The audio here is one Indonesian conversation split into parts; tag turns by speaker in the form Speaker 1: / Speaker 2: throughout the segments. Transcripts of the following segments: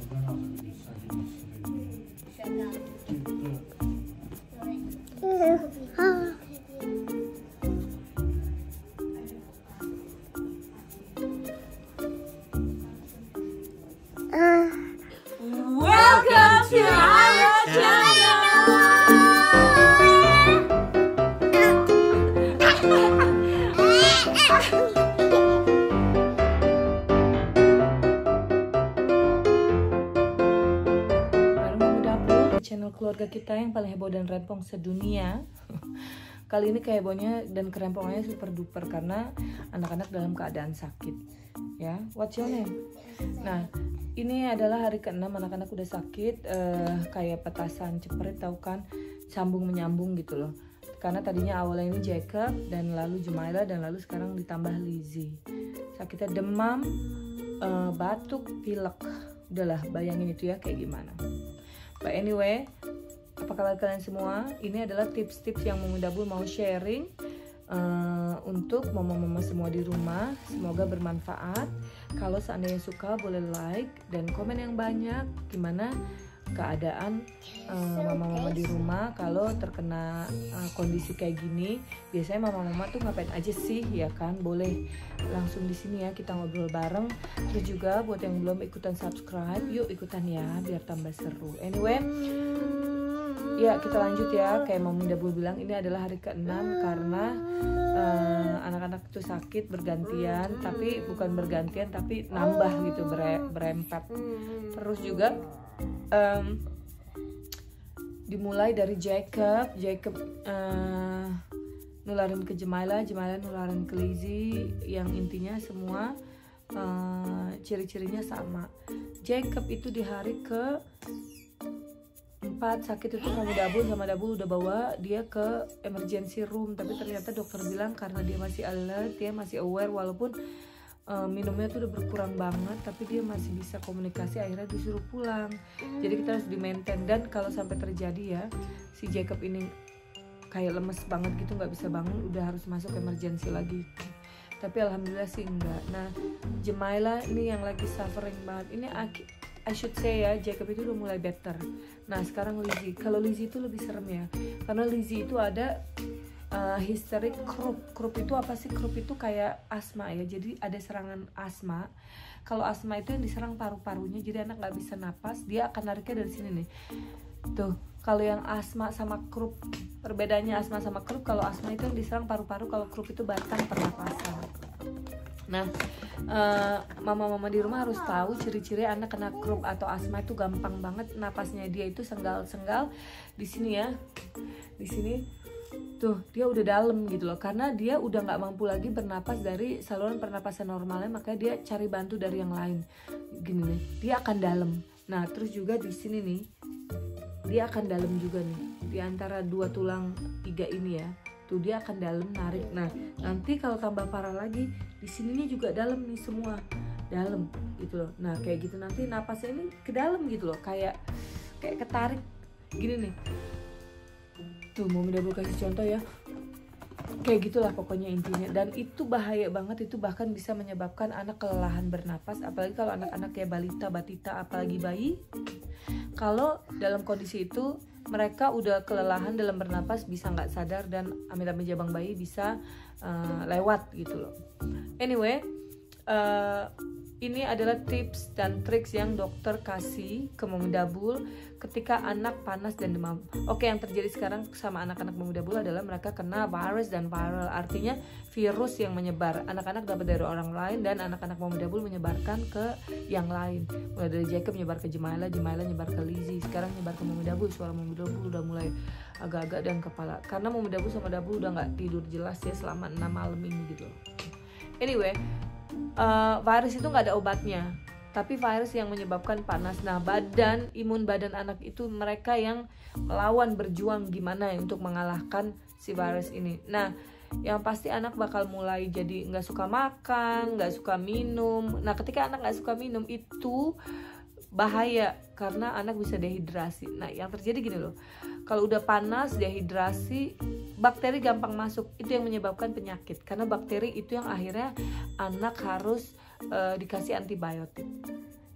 Speaker 1: Welcome to our channel. Channel keluarga kita yang paling heboh dan rempong sedunia. Kali ini kehebohnya dan kerempongannya super duper karena anak-anak dalam keadaan sakit. Ya, what's your name? Nah, ini adalah hari ke-6 anak-anak udah sakit, kayak petasan cepret, tahu kan, sambung menyambung gitu loh. Karena tadinya awalnya ini Jacob dan lalu Jumaila dan lalu sekarang ditambah Lizzie. Sakitnya demam, batuk, pilek. Udahlah, bayangin itu ya kayak gimana. But anyway, apa kabar kalian semua? Ini adalah tips-tips yang Mami Dabul mau sharing untuk mama-mama semua di rumah. Semoga bermanfaat. Kalau seandainya suka boleh like dan komen yang banyak. Gimana keadaan mama-mama di rumah kalau terkena kondisi kayak gini? Biasanya mama-mama tuh ngapain aja sih, ya kan? Boleh langsung di sini ya kita ngobrol bareng. Terus juga buat yang belum ikutan subscribe, yuk ikutan ya biar tambah seru. Anyway, ya kita lanjut ya. Kayak Mami Dabul bilang, ini adalah hari ke-6 karena anak-anak itu sakit bergantian, tapi bukan bergantian tapi nambah gitu, berempat. Terus juga dimulai dari Jacob nularin ke Jumaila nularin ke Lizzie, yang intinya semua ciri-cirinya sama. Jacob itu di hari ke 4 sakit itu Mami Dabul sama Dabul udah bawa dia ke emergency room, tapi ternyata dokter bilang karena dia masih alert, dia masih aware, walaupun minumnya tuh udah berkurang banget, tapi dia masih bisa komunikasi, akhirnya disuruh pulang. Jadi kita harus di-maintain, dan kalau sampai terjadi ya si Jacob ini kayak lemes banget gitu, nggak bisa bangun, udah harus masuk emergency lagi. Tapi alhamdulillah sih enggak. Nah, Jumaila ini yang lagi suffering banget. Ini I should say ya, Jacob itu udah mulai better. Nah sekarang Lizzie. Kalau Lizzie itu lebih serem ya, karena Lizzie itu ada histerik croup itu apa sih? Croup itu kayak asma ya, jadi ada serangan asma. Kalau asma itu yang diserang paru-parunya, jadi anak nggak bisa napas, dia akan nariknya dari sini nih. Tuh, kalau yang asma sama croup, perbedaannya asma sama croup, kalau asma itu yang diserang paru-paru, kalau croup itu batang pernapasan. Nah, mama-mama di rumah harus tahu ciri-ciri anak kena croup atau asma itu gampang banget napasnya, dia itu senggal-senggal di sini ya, di sini. Tuh, dia udah dalam gitu loh, karena dia udah nggak mampu lagi bernapas dari saluran pernapasan normalnya, makanya dia cari bantu dari yang lain. Gini nih, dia akan dalam. Nah, terus juga di sini nih, dia akan dalam juga nih, di antara 2 tulang 3 ini ya. Tuh, dia akan dalam narik. Nah, nanti kalau tambah parah lagi, di sininya juga dalam nih, semua dalam gitu loh. Nah, kayak gitu nanti napasnya ini ke dalam gitu loh, kayak ketarik gini nih. Tuh, Mami Dabul kasih contoh ya, kayak gitulah pokoknya intinya. Dan itu bahaya banget, itu bahkan bisa menyebabkan anak kelelahan bernapas, apalagi kalau anak-anak kayak balita, batita, apalagi bayi. Kalau dalam kondisi itu mereka udah kelelahan dalam bernapas, bisa nggak sadar dan amit-amit jabang bayi bisa lewat gitu loh. Anyway, ini adalah tips dan triks yang dokter kasih ke Mami Dabul ketika anak panas dan demam. Oke, yang terjadi sekarang sama anak-anak Mami Dabul adalah mereka kena virus dan viral, artinya virus yang menyebar. Anak-anak dapat dari orang lain dan anak-anak Mami Dabul menyebarkan ke yang lain. Mulai dari Jacob nyebar ke Jumaila, Jumaila nyebar ke Lizzie, sekarang nyebar ke Mami Dabul. Suara Mami Dabul udah mulai agak-agak dan kepala, karena Mami Dabul sama Dabul udah nggak tidur jelas ya selama 6 malam ini gitu. Anyway, virus itu nggak ada obatnya, tapi virus yang menyebabkan panas. Nah, imun badan anak itu mereka yang melawan, berjuang gimana ya untuk mengalahkan si virus ini. Nah, yang pasti anak bakal mulai jadi nggak suka makan, nggak suka minum. Nah, ketika anak nggak suka minum itu bahaya karena anak bisa dehidrasi. Nah, yang terjadi gini loh, kalau udah panas, dehidrasi, bakteri gampang masuk. Itu yang menyebabkan penyakit, karena bakteri itu yang akhirnya anak harus dikasih antibiotik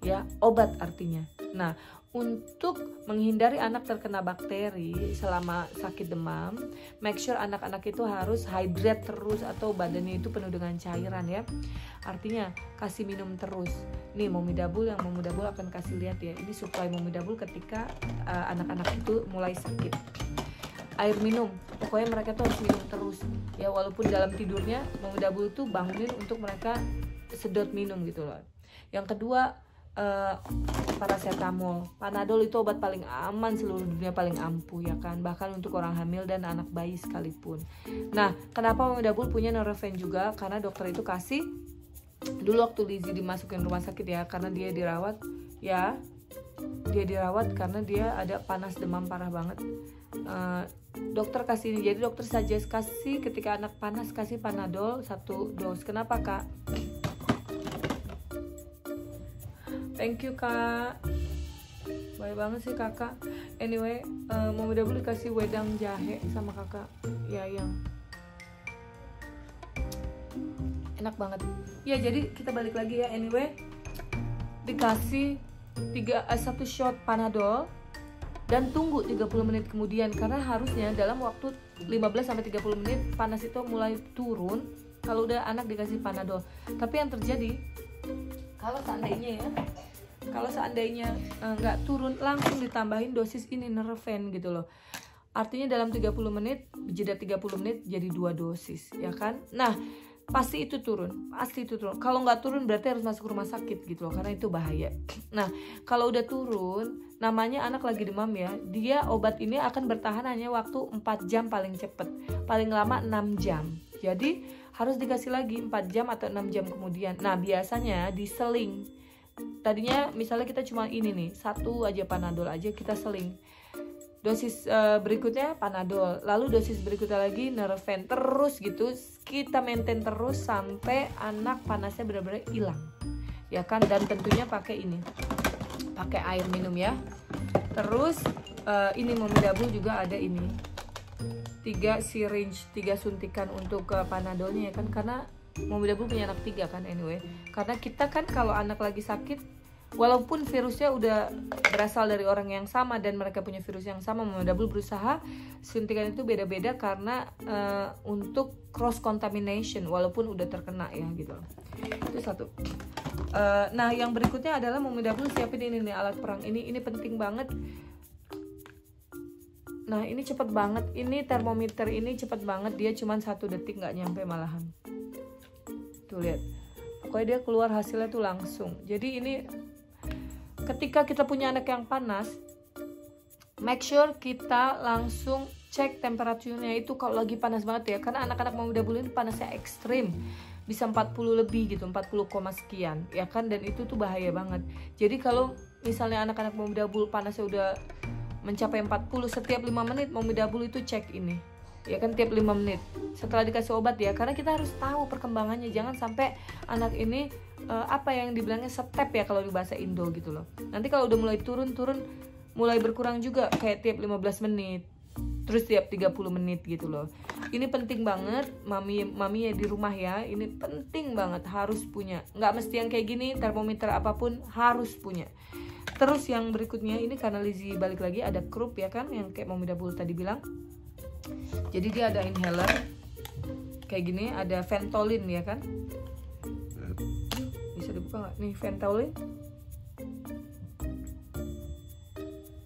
Speaker 1: ya, obat artinya. Nah, untuk menghindari anak terkena bakteri selama sakit demam, make sure anak-anak itu harus hydrate terus atau badannya itu penuh dengan cairan ya. Artinya kasih minum terus. Nih Momidabul, yang Momidabul akan kasih lihat ya. Ini supply Momidabul ketika anak-anak itu mulai sakit. Air minum, pokoknya mereka tuh harus minum terus ya, walaupun dalam tidurnya Momidabul tuh bangunin untuk mereka sedot minum gitu loh. Yang kedua, paracetamol. Panadol itu obat paling aman seluruh dunia, paling ampuh ya kan, bahkan untuk orang hamil dan anak bayi sekalipun. Nah, kenapa Momidabul punya Nurofen juga? Karena dokter itu kasih dulu waktu Lizzie dimasukin rumah sakit ya, karena dia dirawat ya, karena dia ada panas demam parah banget. Dokter kasih ini, jadi dokter suggest kasih ketika anak panas kasih Panadol 1 dos. Kenapa kak? Thank you kak, baik banget sih kakak. Anyway, Momidabul dikasih wedang jahe sama kakak ya, yang enak banget ya. Jadi kita balik lagi ya. Anyway, dikasih 1 shot Panadol dan tunggu 30 menit kemudian, karena harusnya dalam waktu 15-30 menit panas itu mulai turun kalau udah anak dikasih Panadol. Tapi yang terjadi, kalau seandainya nggak turun, langsung ditambahin dosis ini Nurofen gitu loh. Artinya dalam 30 menit, jeda 30 menit jadi 2 dosis ya kan. Nah, pasti itu turun. Kalau nggak turun berarti harus masuk rumah sakit gitu loh, karena itu bahaya. Nah, kalau udah turun, namanya anak lagi demam ya, dia obat ini akan bertahan hanya waktu 4 jam paling cepet, paling lama 6 jam. Jadi harus dikasih lagi 4 jam atau 6 jam kemudian. Nah, biasanya diseling. Tadinya misalnya kita cuma ini nih, 1 aja Panadol aja kita seling. Dosis berikutnya Panadol, lalu dosis berikutnya lagi Nurofen, terus gitu kita maintain terus sampai anak panasnya benar-benar hilang ya kan. Dan tentunya pakai ini, pakai air minum ya. Terus ini Momidabul juga ada ini 3 syringe, 3 suntikan untuk Panadolnya ya kan, karena Momidabul punya anak 3 kan. Anyway, karena kita kan kalau anak lagi sakit, walaupun virusnya udah berasal dari orang yang sama dan mereka punya virus yang sama, Momidabul berusaha suntikan itu beda-beda karena untuk cross contamination walaupun udah terkena ya gitu. Itu satu. Nah, yang berikutnya adalah Momidabul siapin ini nih, alat perang ini penting banget. Nah, ini cepet banget, ini termometer ini cepet banget, dia cuma 1 detik nggak nyampe malahan. Tuh lihat, pokoknya dia keluar hasilnya tuh langsung. Jadi ini ketika kita punya anak yang panas, make sure kita langsung cek temperaturnya itu kalau lagi panas banget ya, karena anak-anak Momidabul ini panasnya ekstrim, bisa 40 lebih gitu, 40, sekian ya kan, dan itu tuh bahaya banget. Jadi kalau misalnya anak-anak Momidabul panasnya udah mencapai 40, setiap 5 menit Momidabul itu cek ini ya kan, tiap 5 menit setelah dikasih obat ya, karena kita harus tahu perkembangannya. Jangan sampai anak ini apa yang dibilangnya step ya kalau di bahasa Indo gitu loh. Nanti kalau udah mulai turun mulai berkurang juga, kayak tiap 15 menit terus tiap 30 menit gitu loh. Ini penting banget mami ya di rumah ya, ini penting banget, harus punya. Nggak mesti yang kayak gini, termometer apapun harus punya. Terus yang berikutnya ini, karena Lizzie balik lagi, ada Krupp ya kan, yang kayak Momidabul tadi bilang. Jadi dia ada inhaler kayak gini, ada Ventolin ya kan. Bisa dibuka nggak nih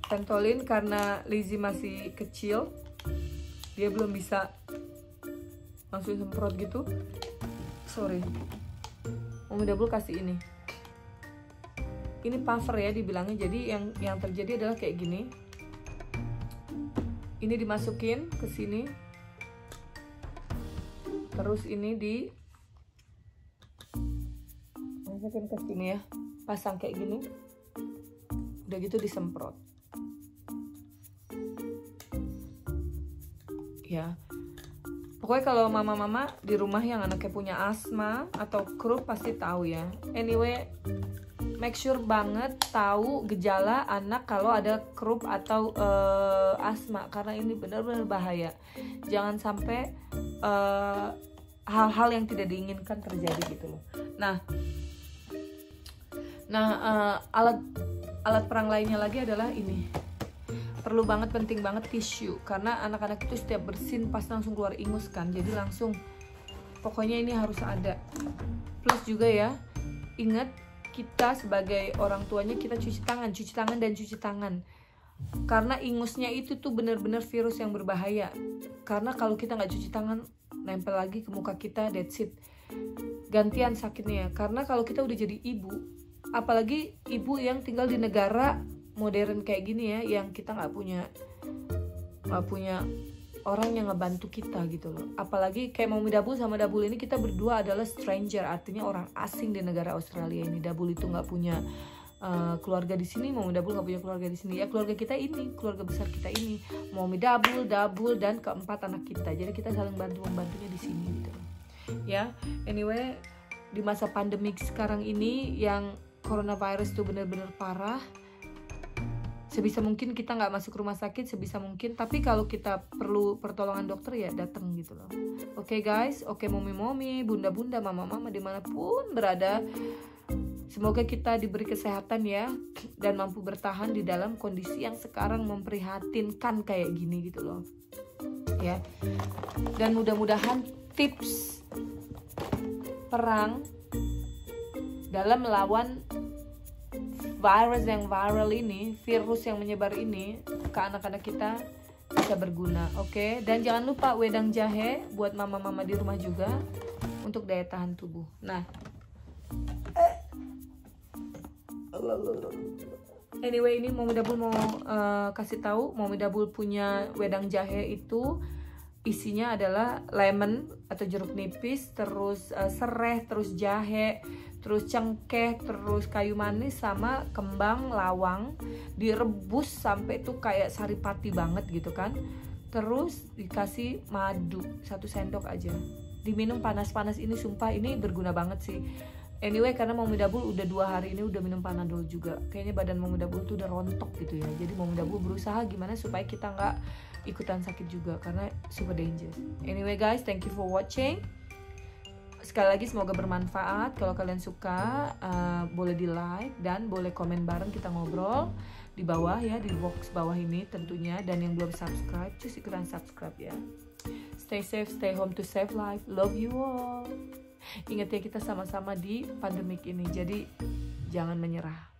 Speaker 1: Ventolin karena Lizzie masih kecil, dia belum bisa langsung semprot gitu. Sorry, Momidabul kasih ini puffer ya dibilangnya. Jadi yang terjadi adalah kayak gini. Ini dimasukin ke sini, terus ini dimasukin ke sini ya, pasang kayak gini, udah gitu disemprot ya. Pokoknya kalau mama-mama di rumah yang anaknya punya asma atau Krupp pasti tahu ya. Anyway, make sure banget tahu gejala anak kalau ada Krupp atau asma, karena ini benar-benar bahaya. Jangan sampai hal-hal yang tidak diinginkan terjadi gitu loh. Nah, Nah, alat perang lainnya lagi adalah ini. Perlu banget, penting banget tisu, karena anak-anak itu setiap bersin pas langsung keluar ingus kan, jadi langsung pokoknya ini harus ada. Plus juga ya, ingat kita sebagai orang tuanya kita cuci tangan dan cuci tangan, karena ingusnya itu tuh bener-bener virus yang berbahaya. Karena kalau kita nggak cuci tangan, nempel lagi ke muka kita, that's it, gantian sakitnya. Karena kalau kita udah jadi ibu, apalagi ibu yang tinggal di negara modern kayak gini ya, yang kita nggak punya orang yang ngebantu kita gitu loh. Apalagi kayak Mami Dabul sama Dabul ini, kita berdua adalah stranger, artinya orang asing di negara Australia ini. Dabul itu nggak punya keluarga di sini, Mami Dabul nggak punya keluarga di sini. Ya keluarga kita ini, keluarga besar kita ini, Mami Dabul dan keempat anak kita. Jadi kita saling bantu-membantunya di sini gitu loh. Ya, anyway, di masa pandemik sekarang ini yang coronavirus itu benar-benar parah, sebisa mungkin kita nggak masuk rumah sakit sebisa mungkin, tapi kalau kita perlu pertolongan dokter ya datang gitu loh. Oke guys, oke momi-momi, bunda-bunda, mama-mama dimanapun berada, semoga kita diberi kesehatan ya, dan mampu bertahan di dalam kondisi yang sekarang memprihatinkan kayak gini gitu loh ya. Dan mudah-mudahan tips perang dalam melawan virus yang viral ini, virus yang menyebar ini ke anak-anak kita bisa berguna, oke? Dan jangan lupa wedang jahe buat mama-mama di rumah juga untuk daya tahan tubuh. Nah, anyway, ini Mami Dabul mau kasih tahu, Mami Dabul punya wedang jahe itu isinya adalah lemon atau jeruk nipis, terus sereh, terus jahe, terus cengkeh, terus kayu manis sama kembang lawang, direbus sampai tuh kayak saripati banget gitu kan. Terus dikasih madu 1 sendok aja, diminum panas-panas. Ini sumpah ini berguna banget sih. Anyway, karena Mami Dabul udah 2 hari ini udah minum Panadol juga, kayaknya badan Mami Dabul tuh udah rontok gitu ya. Jadi Mami Dabul berusaha gimana supaya kita nggak ikutan sakit juga, karena super dangerous. Anyway guys, thank you for watching. Sekali lagi semoga bermanfaat. Kalau kalian suka boleh di like dan boleh komen bareng, kita ngobrol di bawah ya, di box bawah ini tentunya. Dan yang belum subscribe, just ikutan subscribe ya. Stay safe, stay home to save life. Love you all. Ingat ya, kita sama-sama di pandemik ini, jadi jangan menyerah.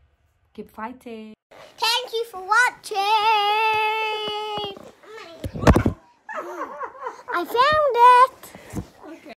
Speaker 1: Keep fighting.
Speaker 2: Thank you for watching. I found